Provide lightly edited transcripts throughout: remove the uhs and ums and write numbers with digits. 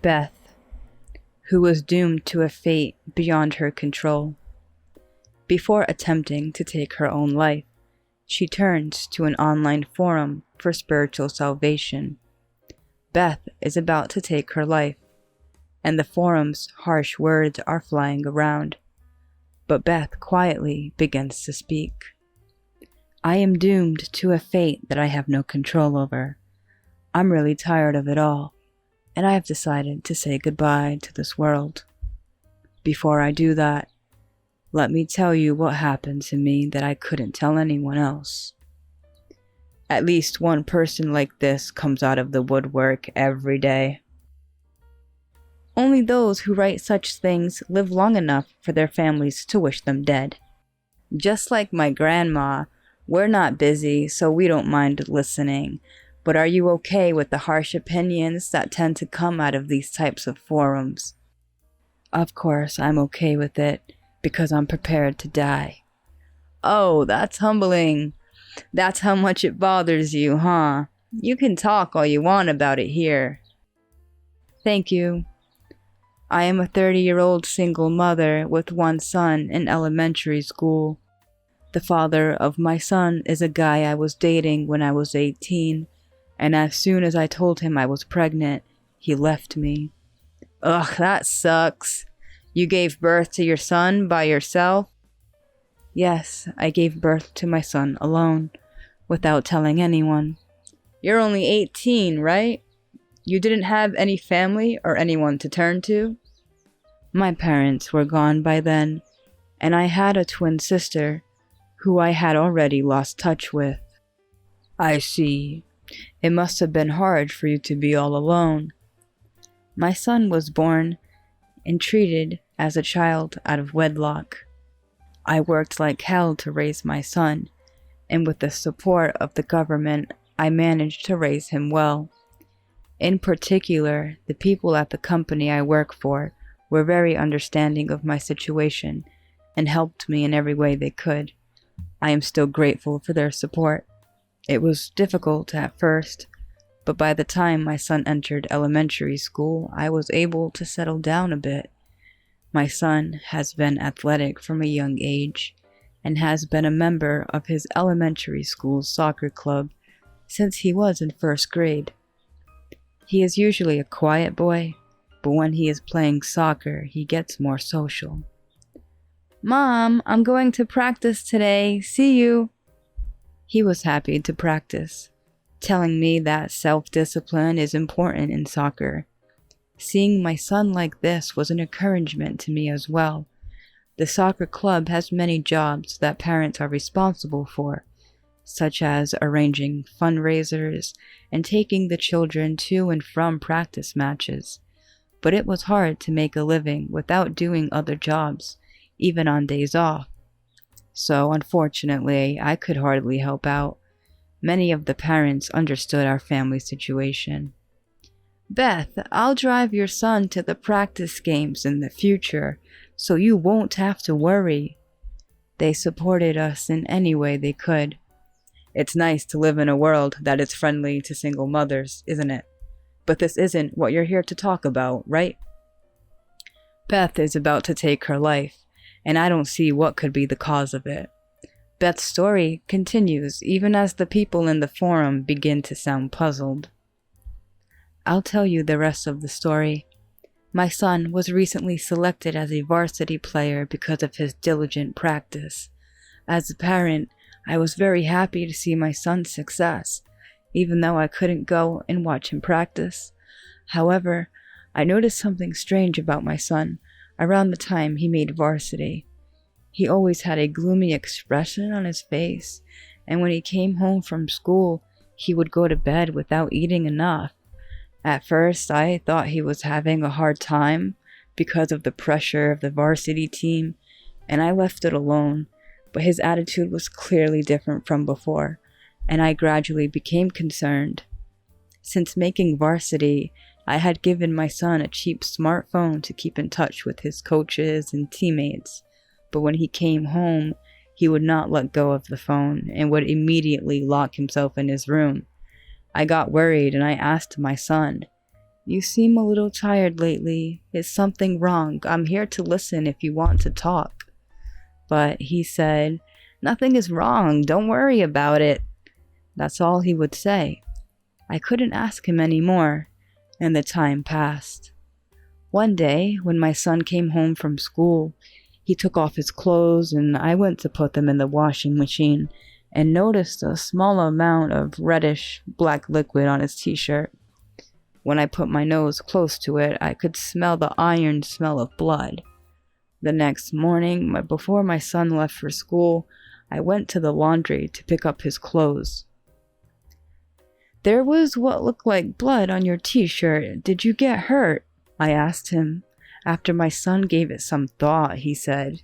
Beth, who was doomed to a fate beyond her control. Before attempting to take her own life, she turns to an online forum for spiritual salvation. Beth is about to take her life, and the forum's harsh words are flying around. But Beth quietly begins to speak. I am doomed to a fate that I have no control over. I'm really tired of it all, and I have decided to say goodbye to this world. Before I do that, let me tell you what happened to me that I couldn't tell anyone else. At least one person like this comes out of the woodwork every day. Only those who write such things live long enough for their families to wish them dead. Just like my grandma, we're not busy, so we don't mind listening. But are you okay with the harsh opinions that tend to come out of these types of forums? Of course, I'm okay with it, because I'm prepared to die. Oh, that's humbling. That's how much it bothers you, huh? You can talk all you want about it here. Thank you. I am a 30-year-old single mother with one son in elementary school. The father of my son is a guy I was dating when I was 18, and as soon as I told him I was pregnant, he left me. Ugh, that sucks. You gave birth to your son by yourself? Yes, I gave birth to my son alone, without telling anyone. You're only 18, right? You didn't have any family or anyone to turn to? My parents were gone by then, and I had a twin sister, who I had already lost touch with. I see. It must have been hard for you to be all alone. My son was born and treated as a child out of wedlock. I worked like hell to raise my son, and with the support of the government, I managed to raise him well. In particular, the people at the company I work for were very understanding of my situation and helped me in every way they could. I am still grateful for their support. It was difficult at first, but by the time my son entered elementary school, I was able to settle down a bit. My son has been athletic from a young age and has been a member of his elementary school's soccer club since he was in first grade. He is usually a quiet boy, but when he is playing soccer, he gets more social. Mom, I'm going to practice today. See you. He was happy to practice, telling me that self-discipline is important in soccer. Seeing my son like this was an encouragement to me as well. The soccer club has many jobs that parents are responsible for, such as arranging fundraisers and taking the children to and from practice matches. But it was hard to make a living without doing other jobs, even on days off. So, unfortunately, I could hardly help out. Many of the parents understood our family situation. Beth, I'll drive your son to the practice games in the future, so you won't have to worry. They supported us in any way they could. It's nice to live in a world that is friendly to single mothers, isn't it? But this isn't what you're here to talk about, right? Beth is about to take her life, and I don't see what could be the cause of it. Beth's story continues even as the people in the forum begin to sound puzzled. I'll tell you the rest of the story. My son was recently selected as a varsity player because of his diligent practice. As a parent, I was very happy to see my son's success, even though I couldn't go and watch him practice. However, I noticed something strange about my son around the time he made varsity. He always had a gloomy expression on his face, and when he came home from school, he would go to bed without eating enough. At first, I thought he was having a hard time because of the pressure of the varsity team, and I left it alone, but his attitude was clearly different from before, and I gradually became concerned. Since making varsity, I had given my son a cheap smartphone to keep in touch with his coaches and teammates, but when he came home, he would not let go of the phone and would immediately lock himself in his room. I got worried and I asked my son, "You seem a little tired lately. Is something wrong? I'm here to listen if you want to talk." But he said, "Nothing is wrong. Don't worry about it." That's all he would say. I couldn't ask him any more, and the time passed. One day, when my son came home from school, he took off his clothes and I went to put them in the washing machine and noticed a small amount of reddish black liquid on his t-shirt. When I put my nose close to it, I could smell the iron smell of blood. The next morning, before my son left for school, I went to the laundry to pick up his clothes. "There was what looked like blood on your t-shirt. Did you get hurt?" I asked him. After my son gave it some thought, he said,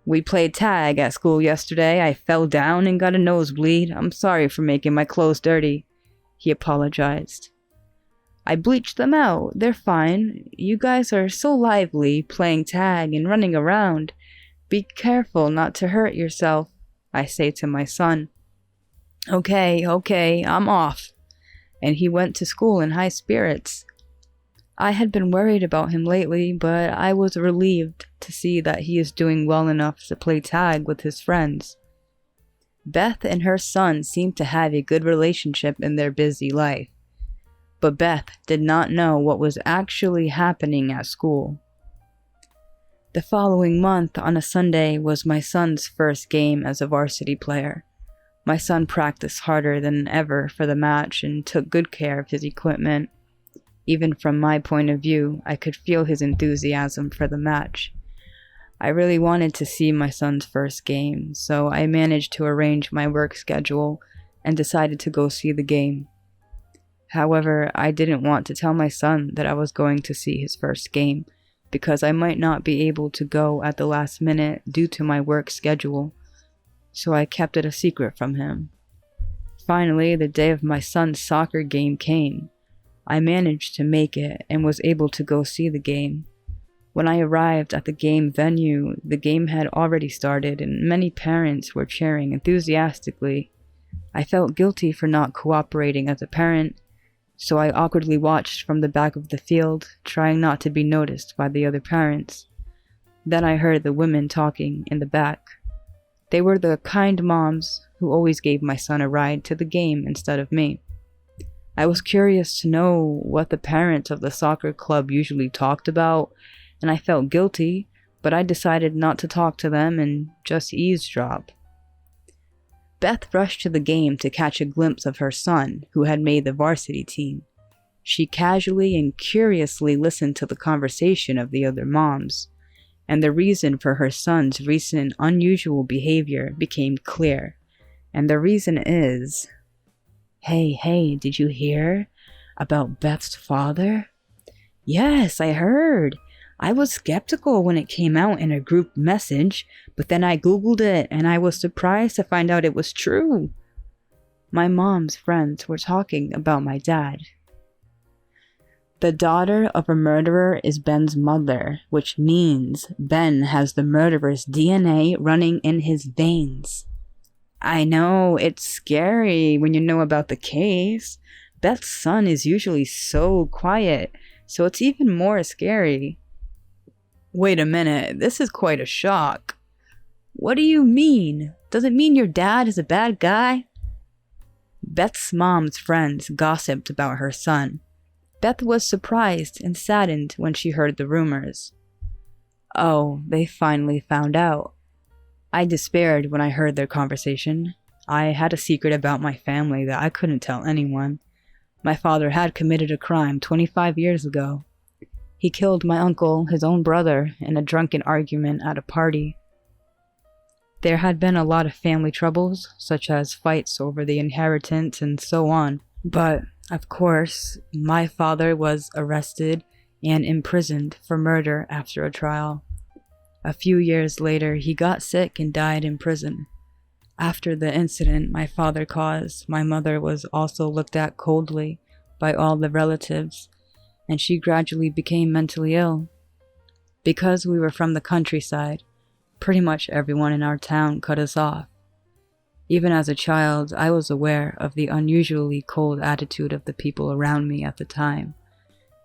"We played tag at school yesterday. I fell down and got a nosebleed. I'm sorry for making my clothes dirty." He apologized. "I bleached them out. They're fine. You guys are so lively, playing tag and running around. Be careful not to hurt yourself," I say to my son. Okay, I'm off." And he went to school in high spirits. I had been worried about him lately, but I was relieved to see that he is doing well enough to play tag with his friends. Beth and her son seemed to have a good relationship in their busy life, but Beth did not know what was actually happening at school. The following month, on a Sunday, was my son's first game as a varsity player. My son practiced harder than ever for the match and took good care of his equipment. Even from my point of view, I could feel his enthusiasm for the match. I really wanted to see my son's first game, so I managed to arrange my work schedule and decided to go see the game. However, I didn't want to tell my son that I was going to see his first game, because I might not be able to go at the last minute due to my work schedule, so I kept it a secret from him. Finally, the day of my son's soccer game came. I managed to make it and was able to go see the game. When I arrived at the game venue, the game had already started and many parents were cheering enthusiastically. I felt guilty for not cooperating as a parent, so I awkwardly watched from the back of the field, trying not to be noticed by the other parents. Then I heard the women talking in the back. They were the kind moms who always gave my son a ride to the game instead of me. I was curious to know what the parents of the soccer club usually talked about, and I felt guilty, but I decided not to talk to them and just eavesdrop. Beth rushed to the game to catch a glimpse of her son, who had made the varsity team. She casually and curiously listened to the conversation of the other moms, and the reason for her son's recent unusual behavior became clear. And the reason is, Hey, did you hear about Beth's father?" "Yes, I heard. I was skeptical when it came out in a group message, but then I Googled it and I was surprised to find out it was true." My mom's friends were talking about my dad. "The daughter of a murderer is Ben's mother, which means Ben has the murderer's DNA running in his veins." I know, it's scary when you know about the case. Beth's son is usually so quiet, so it's even more scary. Wait a minute, this is quite a shock. What do you mean? Does it mean your dad is a bad guy? Beth's mom's friends gossiped about her son. Beth was surprised and saddened when she heard the rumors. Oh, they finally found out. I despaired when I heard their conversation. I had a secret about my family that I couldn't tell anyone. My father had committed a crime 25 years ago. He killed my uncle, his own brother, in a drunken argument at a party. There had been a lot of family troubles, such as fights over the inheritance and so on. But, of course, my father was arrested and imprisoned for murder after a trial. A few years later, he got sick and died in prison. After the incident my father caused, my mother was also looked at coldly by all the relatives, and she gradually became mentally ill. Because we were from the countryside, pretty much everyone in our town cut us off. Even as a child, I was aware of the unusually cold attitude of the people around me at the time.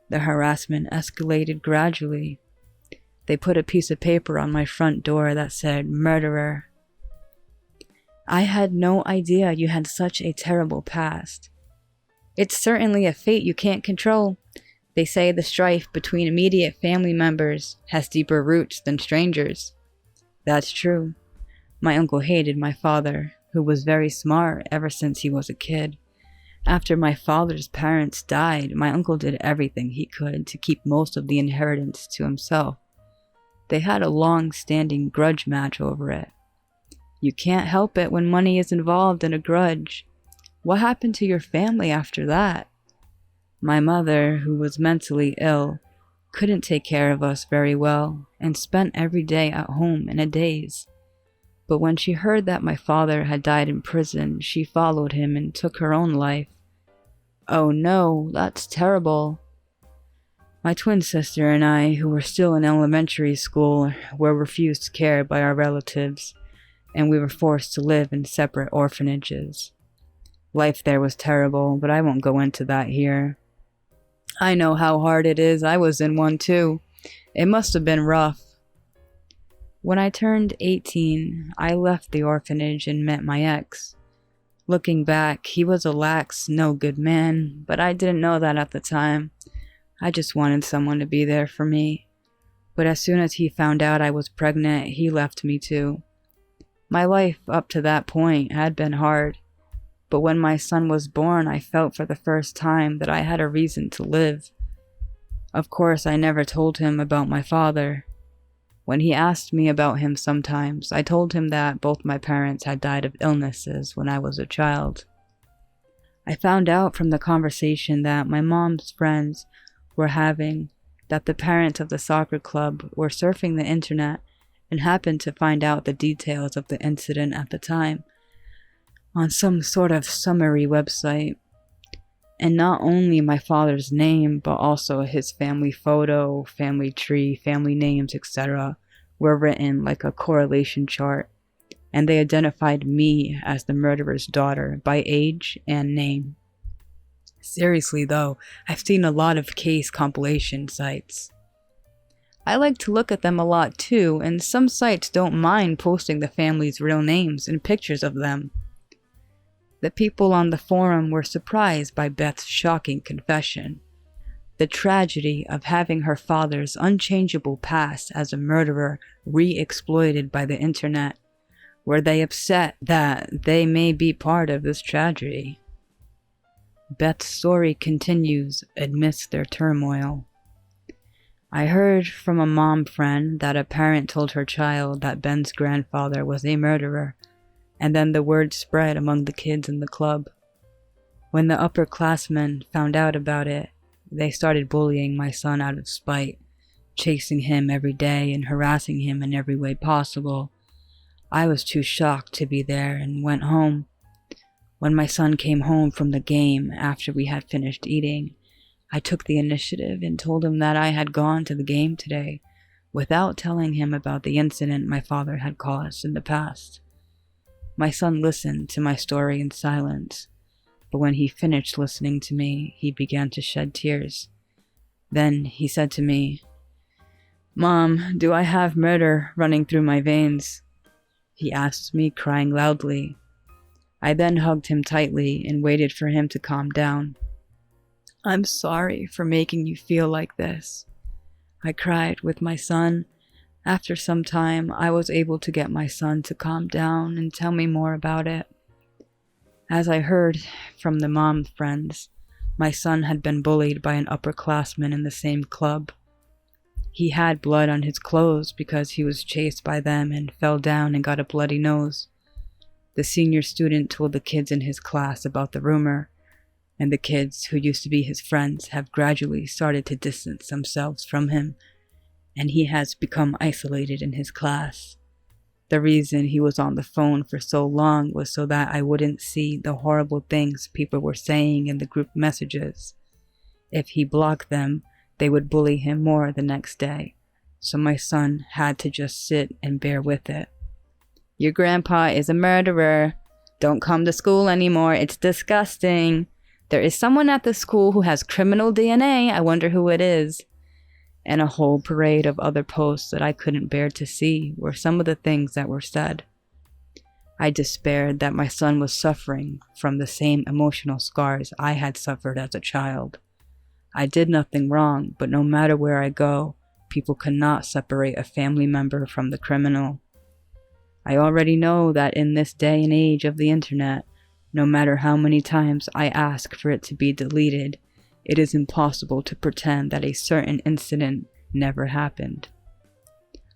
The harassment escalated gradually. They put a piece of paper on my front door that said murderer. I had no idea you had such a terrible past. It's certainly a fate you can't control. They say the strife between immediate family members has deeper roots than strangers. That's true. My uncle hated my father, who was very smart ever since he was a kid. After my father's parents died, my uncle did everything he could to keep most of the inheritance to himself. They had a long-standing grudge match over it. You can't help it when money is involved in a grudge. What happened to your family after that? My mother, who was mentally ill, couldn't take care of us very well and spent every day at home in a daze. But when she heard that my father had died in prison, she followed him and took her own life. Oh no, that's terrible. My twin sister and I, who were still in elementary school, were refused care by our relatives, and we were forced to live in separate orphanages. Life there was terrible, but I won't go into that here. I know how hard it is. I was in one too. It must have been rough. When I turned 18, I left the orphanage and met my ex. Looking back, he was a lax, no good man, but I didn't know that at the time. I just wanted someone to be there for me. But as soon as he found out I was pregnant, he left me too. My life up to that point had been hard. But when my son was born, I felt for the first time that I had a reason to live. Of course, I never told him about my father. When he asked me about him sometimes, I told him that both my parents had died of illnesses when I was a child. I found out from the conversation that my mom's friends were having that the parents of the soccer club were surfing the internet and happened to find out the details of the incident at the time on some sort of summary website. And not only my father's name, but also his family photo, family tree, family names, etc. were written like a correlation chart, and they identified me as the murderer's daughter by age and name. Seriously though, I've seen a lot of case compilation sites. I like to look at them a lot too, and some sites don't mind posting the family's real names and pictures of them. The people on the forum were surprised by Beth's shocking confession. The tragedy of having her father's unchangeable past as a murderer re-exploited by the internet. Were they upset that they may be part of this tragedy? Beth's story continues amidst their turmoil. I heard from a mom friend that a parent told her child that Ben's grandfather was a murderer, and then the word spread among the kids in the club. When the upperclassmen found out about it, they started bullying my son out of spite, chasing him every day and harassing him in every way possible. I was too shocked to be there and went home. When my son came home from the game after we had finished eating, I took the initiative and told him that I had gone to the game today, without telling him about the incident my father had caused in the past. My son listened to my story in silence, but when he finished listening to me, he began to shed tears. Then he said to me, "Mom, do I have murder running through my veins?" He asked me, crying loudly. I then hugged him tightly and waited for him to calm down. "I'm sorry for making you feel like this," I cried with my son. After some time, I was able to get my son to calm down and tell me more about it. As I heard from the mom friends, my son had been bullied by an upperclassman in the same club. He had blood on his clothes because he was chased by them and fell down and got a bloody nose. The senior student told the kids in his class about the rumor, and the kids who used to be his friends have gradually started to distance themselves from him, and he has become isolated in his class. The reason he was on the phone for so long was so that I wouldn't see the horrible things people were saying in the group messages. If he blocked them, they would bully him more the next day, so my son had to just sit and bear with it. "Your grandpa is a murderer. Don't come to school anymore. It's disgusting. There is someone at the school who has criminal DNA. I wonder who it is. And a whole parade of other posts that I couldn't bear to see were some of the things that were said. I despaired that my son was suffering from the same emotional scars I had suffered as a child. I did nothing wrong, but no matter where I go, people cannot separate a family member from the criminal. I already know that in this day and age of the internet, no matter how many times I ask for it to be deleted, it is impossible to pretend that a certain incident never happened.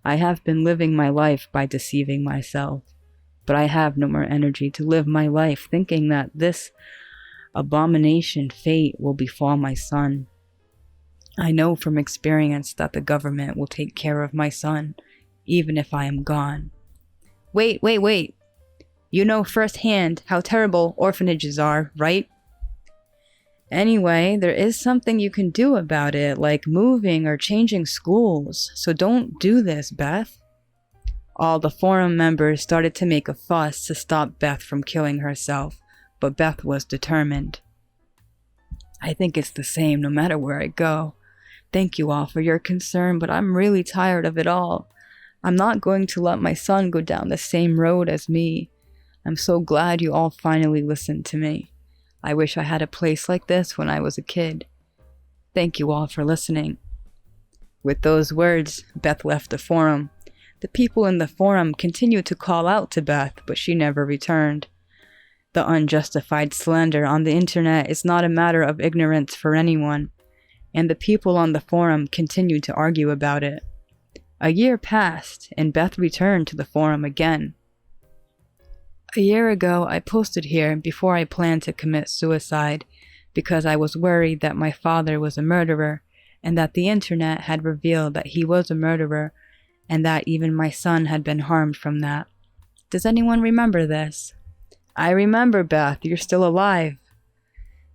I have been living my life by deceiving myself, but I have no more energy to live my life thinking that this abomination fate will befall my son. I know from experience that the government will take care of my son, even if I am gone. Wait. You know firsthand how terrible orphanages are, right? Anyway, there is something you can do about it, like moving or changing schools, so don't do this, Beth. All the forum members started to make a fuss to stop Beth from killing herself, but Beth was determined. I think it's the same no matter where I go. Thank you all for your concern, but I'm really tired of it all. I'm not going to let my son go down the same road as me. I'm so glad you all finally listened to me. I wish I had a place like this when I was a kid. Thank you all for listening. With those words, Beth left the forum. The people in the forum continued to call out to Beth, but she never returned. The unjustified slander on the internet is not a matter of ignorance for anyone, and the people on the forum continued to argue about it. A year passed, and Beth returned to the forum again. A year ago, I posted here before I planned to commit suicide because I was worried that my father was a murderer and that the internet had revealed that he was a murderer and that even my son had been harmed from that. Does anyone remember this? I remember, Beth. You're still alive.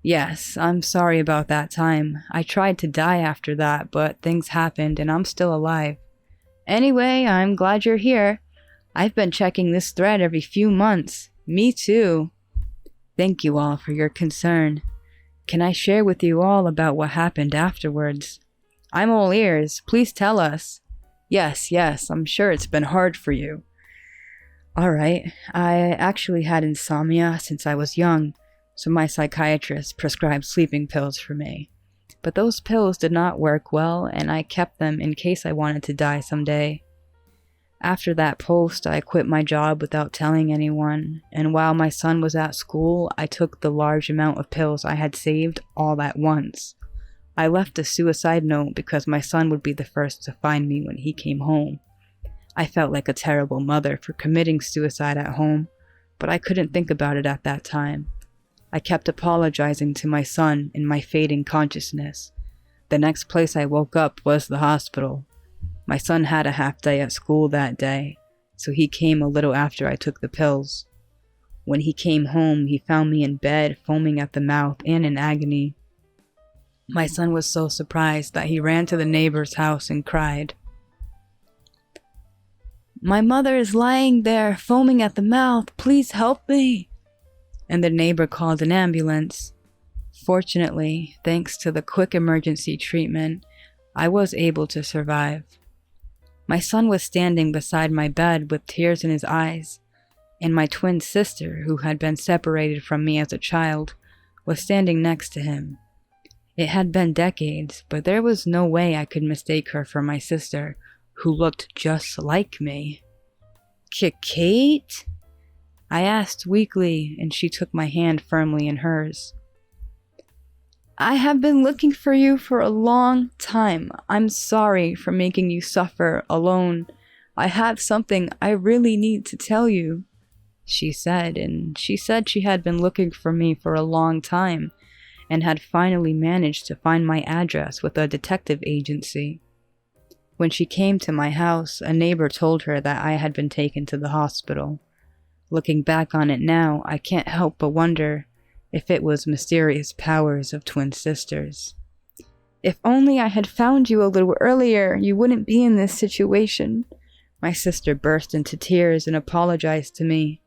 Yes, I'm sorry about that time. I tried to die after that, but things happened and I'm still alive. Anyway, I'm glad you're here. I've been checking this thread every few months. Me too. Thank you all for your concern. Can I share with you all about what happened afterwards? I'm all ears. Please tell us. Yes, I'm sure it's been hard for you. Alright, I actually had insomnia since I was young, so my psychiatrist prescribed sleeping pills for me. But those pills did not work well, and I kept them in case I wanted to die someday. After that post, I quit my job without telling anyone, and while my son was at school, I took the large amount of pills I had saved all at once. I left a suicide note because my son would be the first to find me when he came home. I felt like a terrible mother for committing suicide at home, but I couldn't think about it at that time. I kept apologizing to my son in my fading consciousness. The next place I woke up was the hospital. My son had a half day at school that day, so he came a little after I took the pills. When he came home, he found me in bed, foaming at the mouth and in agony. My son was so surprised that he ran to the neighbor's house and cried. My mother is lying there, foaming at the mouth. Please help me. And the neighbor called an ambulance. Fortunately, thanks to the quick emergency treatment, I was able to survive. My son was standing beside my bed with tears in his eyes, and my twin sister, who had been separated from me as a child, was standing next to him. It had been decades, but there was no way I could mistake her for my sister, who looked just like me. Kate? I asked weakly, and she took my hand firmly in hers. I have been looking for you for a long time. I'm sorry for making you suffer alone. I have something I really need to tell you, she said, and she said she had been looking for me for a long time and had finally managed to find my address with a detective agency. When she came to my house, a neighbor told her that I had been taken to the hospital. Looking back on it now, I can't help but wonder if it was mysterious powers of twin sisters. If only I had found you a little earlier, you wouldn't be in this situation. My sister burst into tears and apologized to me.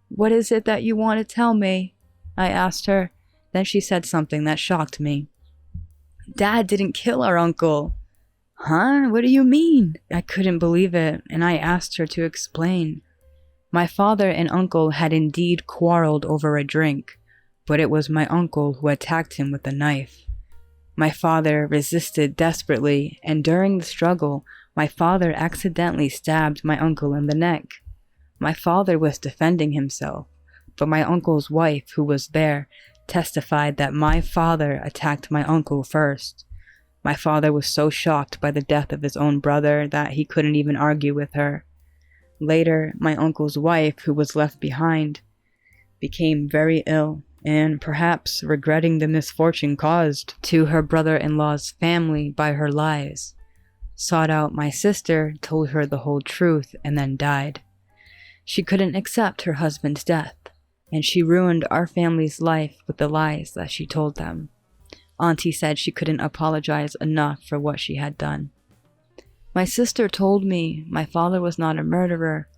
What is it that you want to tell me? I asked her, Then she said something that shocked me. "Dad didn't kill our uncle." "Huh? What do you mean?" I couldn't believe it, and I asked her to explain. My father and uncle had indeed quarreled over a drink, but it was my uncle who attacked him with a knife. My father resisted desperately, and during the struggle, my father accidentally stabbed my uncle in the neck. My father was defending himself, but my uncle's wife, who was there, testified that my father attacked my uncle first. My father was so shocked by the death of his own brother that he couldn't even argue with her. Later, my uncle's wife, who was left behind, became very ill, and perhaps regretting the misfortune caused to her brother-in-law's family by her lies, sought out my sister, told her the whole truth, and then died. She couldn't accept her husband's death, and she ruined our family's life with the lies that she told them. Auntie said she couldn't apologize enough for what she had done. My sister told me my father was not a murderer.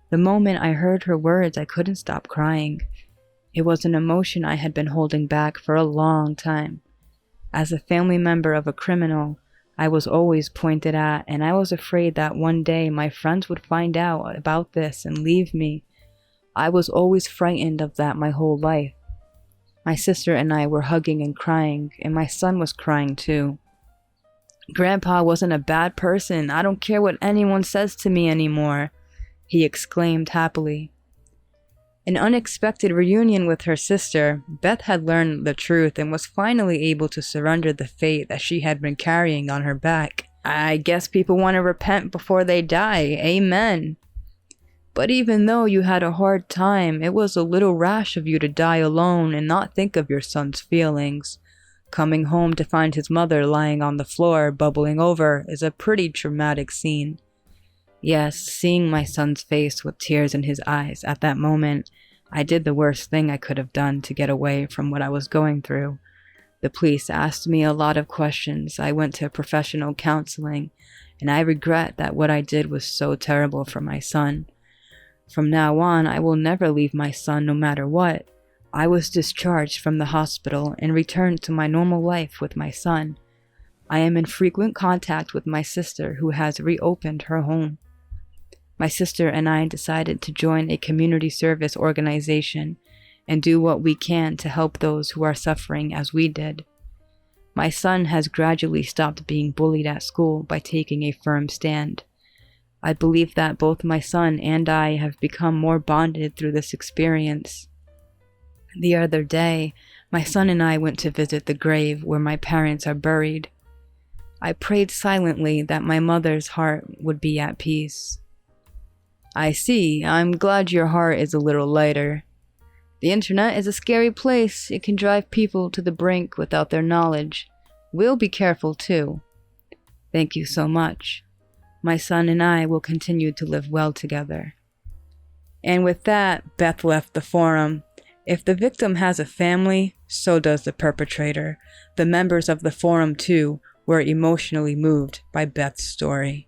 The moment I heard her words, I couldn't stop crying. It was an emotion I had been holding back for a long time. As a family member of a criminal, I was always pointed at, and I was afraid that one day my friends would find out about this and leave me. I was always frightened of that my whole life. My sister and I were hugging and crying, and my son was crying too. "Grandpa wasn't a bad person. I don't care what anyone says to me anymore," he exclaimed happily. An unexpected reunion with her sister, Beth had learned the truth and was finally able to surrender the fate that she had been carrying on her back. I guess people want to repent before they die. Amen. But even though you had a hard time, it was a little rash of you to die alone and not think of your son's feelings. Coming home to find his mother lying on the floor, bubbling over, is a pretty traumatic scene. Yes, seeing my son's face with tears in his eyes at that moment, I did the worst thing I could have done to get away from what I was going through. The police asked me a lot of questions. I went to professional counseling, and I regret that what I did was so terrible for my son. From now on, I will never leave my son no matter what. I was discharged from the hospital and returned to my normal life with my son. I am in frequent contact with my sister, who has reopened her home. My sister and I decided to join a community service organization and do what we can to help those who are suffering as we did. My son has gradually stopped being bullied at school by taking a firm stand. I believe that both my son and I have become more bonded through this experience. The other day, my son and I went to visit the grave where my parents are buried. I prayed silently that my mother's heart would be at peace. "I see. I'm glad your heart is a little lighter. The internet is a scary place. It can drive people to the brink without their knowledge. We'll be careful too. Thank you so much. My son and I will continue to live well together." And with that, Beth left the forum. If the victim has a family, so does the perpetrator. The members of the forum, too, were emotionally moved by Beth's story.